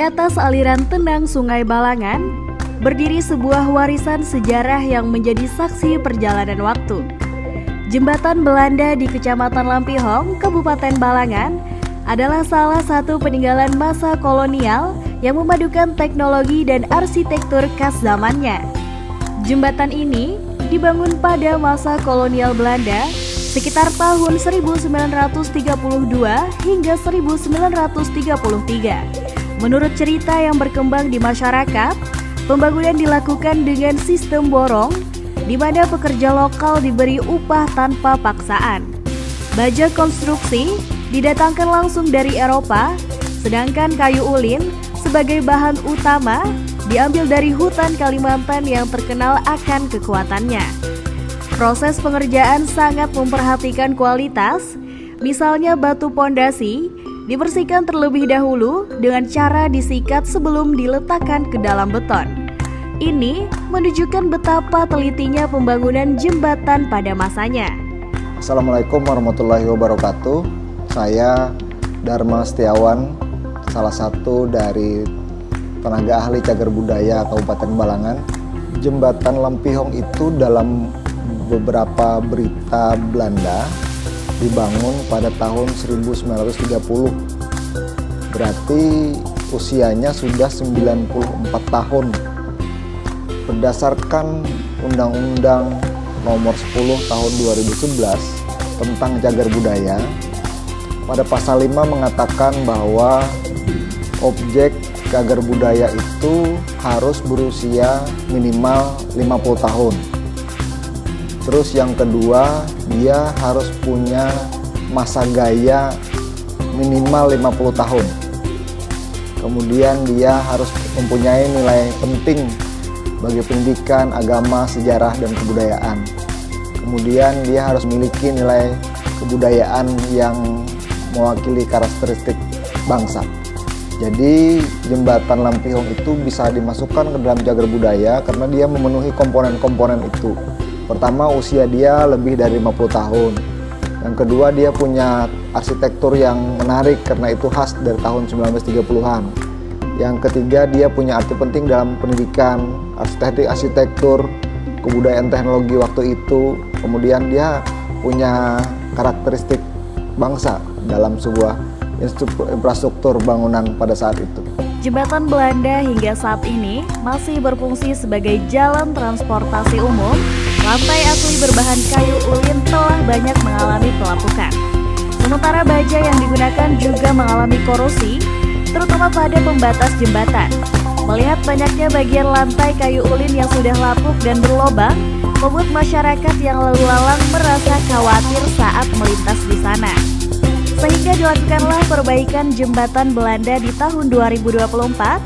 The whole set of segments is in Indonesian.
atas aliran tenang Sungai Balangan, berdiri sebuah warisan sejarah yang menjadi saksi perjalanan waktu. Jembatan Belanda di Kecamatan Lampihong, Kabupaten Balangan, adalah salah satu peninggalan masa kolonial yang memadukan teknologi dan arsitektur khas zamannya. Jembatan ini dibangun pada masa kolonial Belanda sekitar tahun 1932 hingga 1933. Menurut cerita yang berkembang di masyarakat, pembangunan dilakukan dengan sistem borong, di mana pekerja lokal diberi upah tanpa paksaan. Baja konstruksi didatangkan langsung dari Eropa, sedangkan kayu ulin sebagai bahan utama diambil dari hutan Kalimantan yang terkenal akan kekuatannya. Proses pengerjaan sangat memperhatikan kualitas, misalnya batu pondasi dibersihkan terlebih dahulu dengan cara disikat sebelum diletakkan ke dalam beton. Ini menunjukkan betapa telitinya pembangunan jembatan pada masanya. Assalamualaikum warahmatullahi wabarakatuh. Saya Dharma Setiawan, salah satu dari tenaga ahli cagar budaya Kabupaten Balangan. Jembatan Lampihong itu dalam beberapa berita Belanda dibangun pada tahun 1930. Berarti usianya sudah 94 tahun. Berdasarkan Undang-Undang Nomor 10 Tahun 2011 tentang cagar budaya, pada pasal 5 mengatakan bahwa objek cagar budaya itu harus berusia minimal 50 tahun. Terus yang kedua, dia harus punya masa gaya minimal 50 tahun. Kemudian dia harus mempunyai nilai penting bagi pendidikan, agama, sejarah, dan kebudayaan. Kemudian dia harus memiliki nilai kebudayaan yang mewakili karakteristik bangsa. Jadi jembatan Lampihong itu bisa dimasukkan ke dalam cagar budaya karena dia memenuhi komponen-komponen itu. Pertama, usia dia lebih dari 50 tahun. Yang kedua, dia punya arsitektur yang menarik karena itu khas dari tahun 1930-an. Yang ketiga, dia punya arti penting dalam pendidikan, arsitektur, kebudayaan teknologi waktu itu. Kemudian dia punya karakteristik bangsa dalam sebuah infrastruktur bangunan pada saat itu. Jembatan Belanda hingga saat ini masih berfungsi sebagai jalan transportasi umum. Lantai asli berbahan kayu ulin telah banyak mengalami pelapukan. Sementara baja yang digunakan juga mengalami korosi, terutama pada pembatas jembatan. Melihat banyaknya bagian lantai kayu ulin yang sudah lapuk dan berlobang, membuat masyarakat yang lalu lalang merasa khawatir saat melintas di sana. Sehingga dilakukanlah perbaikan jembatan Belanda di tahun 2024.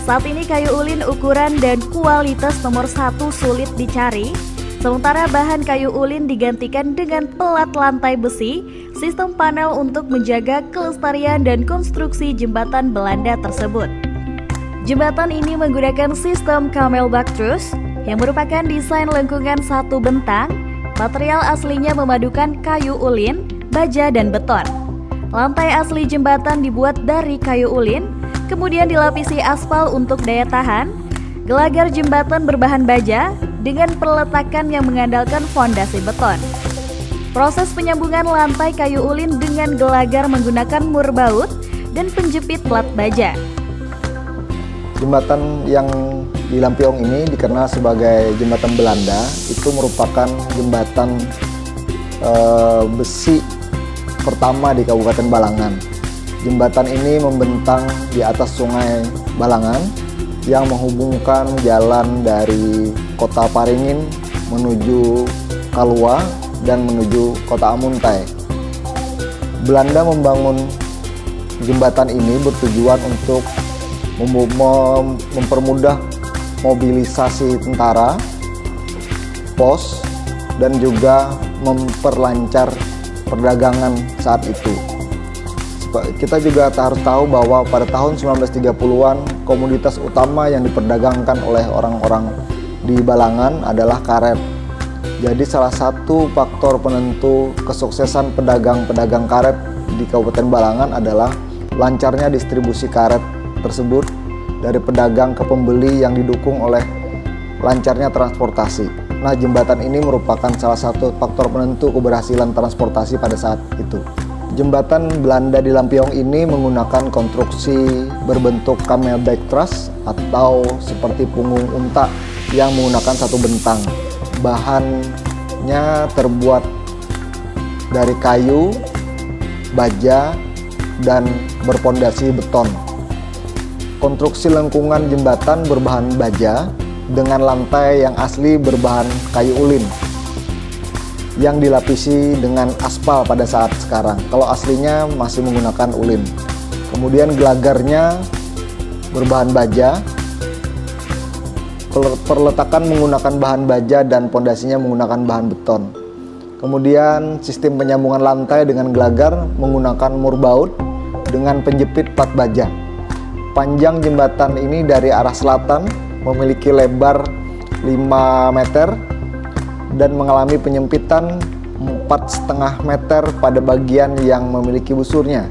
Saat ini kayu ulin ukuran dan kualitas nomor 1 sulit dicari. Sementara bahan kayu ulin digantikan dengan pelat lantai besi, sistem panel untuk menjaga kelestarian dan konstruksi jembatan Belanda tersebut. Jembatan ini menggunakan sistem camelback truss yang merupakan desain lengkungan satu bentang. Material aslinya memadukan kayu ulin, baja, dan beton. Lantai asli jembatan dibuat dari kayu ulin, kemudian dilapisi aspal untuk daya tahan. Gelagar jembatan berbahan baja dengan peletakan yang mengandalkan fondasi beton. Proses penyambungan lantai kayu ulin dengan gelagar menggunakan mur baut dan penjepit plat baja. Jembatan yang di Lampihong ini dikenal sebagai jembatan Belanda. Itu merupakan jembatan besi pertama di Kabupaten Balangan. Jembatan ini membentang di atas Sungai Balangan yang menghubungkan jalan dari Kota Paringin menuju Kalua dan menuju Kota Amuntai. Belanda membangun jembatan ini bertujuan untuk mempermudah mobilisasi tentara, pos, dan juga memperlancar perdagangan saat itu. Kita juga harus tahu bahwa pada tahun 1930-an komoditas utama yang diperdagangkan oleh orang-orang di Balangan adalah karet. Jadi salah satu faktor penentu kesuksesan pedagang-pedagang karet di Kabupaten Balangan adalah lancarnya distribusi karet tersebut dari pedagang ke pembeli yang didukung oleh lancarnya transportasi. Nah, jembatan ini merupakan salah satu faktor penentu keberhasilan transportasi pada saat itu. Jembatan Belanda di Lampiong ini menggunakan konstruksi berbentuk camelback truss atau seperti punggung unta yang menggunakan satu bentang. Bahannya terbuat dari kayu, baja, dan berpondasi beton. Konstruksi lengkungan jembatan berbahan baja dengan lantai yang asli berbahan kayu ulin yang dilapisi dengan aspal pada saat sekarang. Kalau aslinya masih menggunakan ulin. Kemudian gelagarnya berbahan baja, perletakan menggunakan bahan baja dan pondasinya menggunakan bahan beton. Kemudian sistem penyambungan lantai dengan gelagar menggunakan murbaut dengan penjepit plat baja. Panjang jembatan ini dari arah selatan memiliki lebar 5 meter dan mengalami penyempitan 4,5 meter pada bagian yang memiliki busurnya.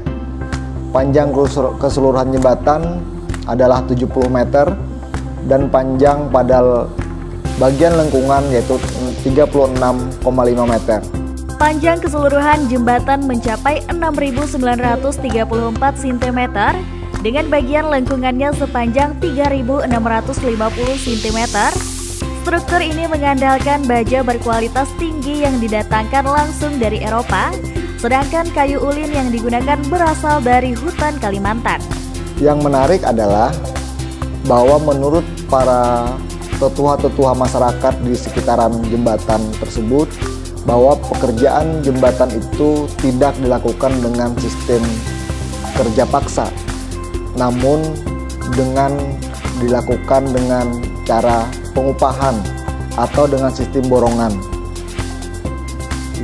Panjang keseluruhan jembatan adalah 70 meter dan panjang pada bagian lengkungan yaitu 36,5 meter. Panjang keseluruhan jembatan mencapai 6.934 cm dengan bagian lengkungannya sepanjang 3.650 cm. Struktur ini mengandalkan baja berkualitas tinggi yang didatangkan langsung dari Eropa, sedangkan kayu ulin yang digunakan berasal dari hutan Kalimantan. Yang menarik adalah bahwa menurut para tetua-tetua masyarakat di sekitaran jembatan tersebut, bahwa pekerjaan jembatan itu tidak dilakukan dengan sistem kerja paksa, namun dilakukan dengan cara pengupahan atau dengan sistem borongan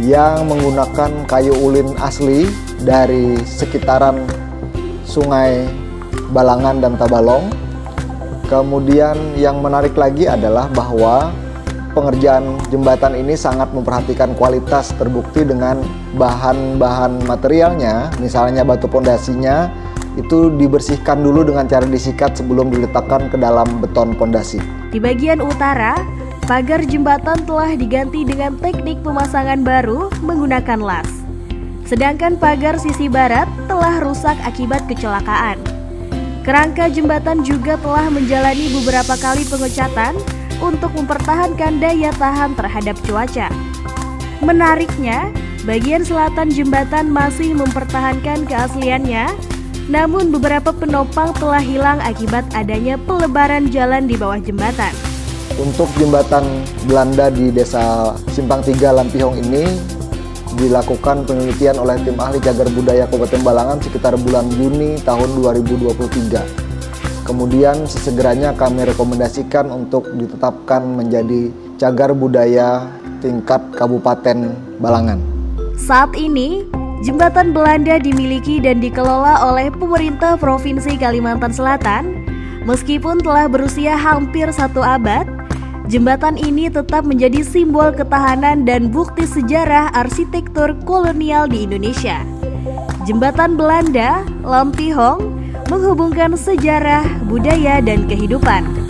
yang menggunakan kayu ulin asli dari sekitaran Sungai Balangan dan Tabalong. Kemudian yang menarik lagi adalah bahwa pengerjaan jembatan ini sangat memperhatikan kualitas, terbukti dengan bahan-bahan materialnya, misalnya batu pondasinya itu dibersihkan dulu dengan cara disikat sebelum diletakkan ke dalam beton pondasi. Di bagian utara, pagar jembatan telah diganti dengan teknik pemasangan baru menggunakan las. Sedangkan pagar sisi barat telah rusak akibat kecelakaan. Kerangka jembatan juga telah menjalani beberapa kali pengecatan untuk mempertahankan daya tahan terhadap cuaca. Menariknya, bagian selatan jembatan masih mempertahankan keasliannya, namun beberapa penopang telah hilang akibat adanya pelebaran jalan di bawah jembatan. Untuk jembatan Belanda di Desa Simpang 3 Lampiong ini dilakukan penelitian oleh tim ahli cagar budaya Kabupaten Balangan sekitar bulan Juni tahun 2023. Kemudian sesegeranya kami rekomendasikan untuk ditetapkan menjadi cagar budaya tingkat Kabupaten Balangan. Saat ini, jembatan Belanda dimiliki dan dikelola oleh pemerintah Provinsi Kalimantan Selatan. Meskipun telah berusia hampir 1 abad, jembatan ini tetap menjadi simbol ketahanan dan bukti sejarah arsitektur kolonial di Indonesia. Jembatan Belanda, Lampiong, menghubungkan sejarah, budaya, dan kehidupan.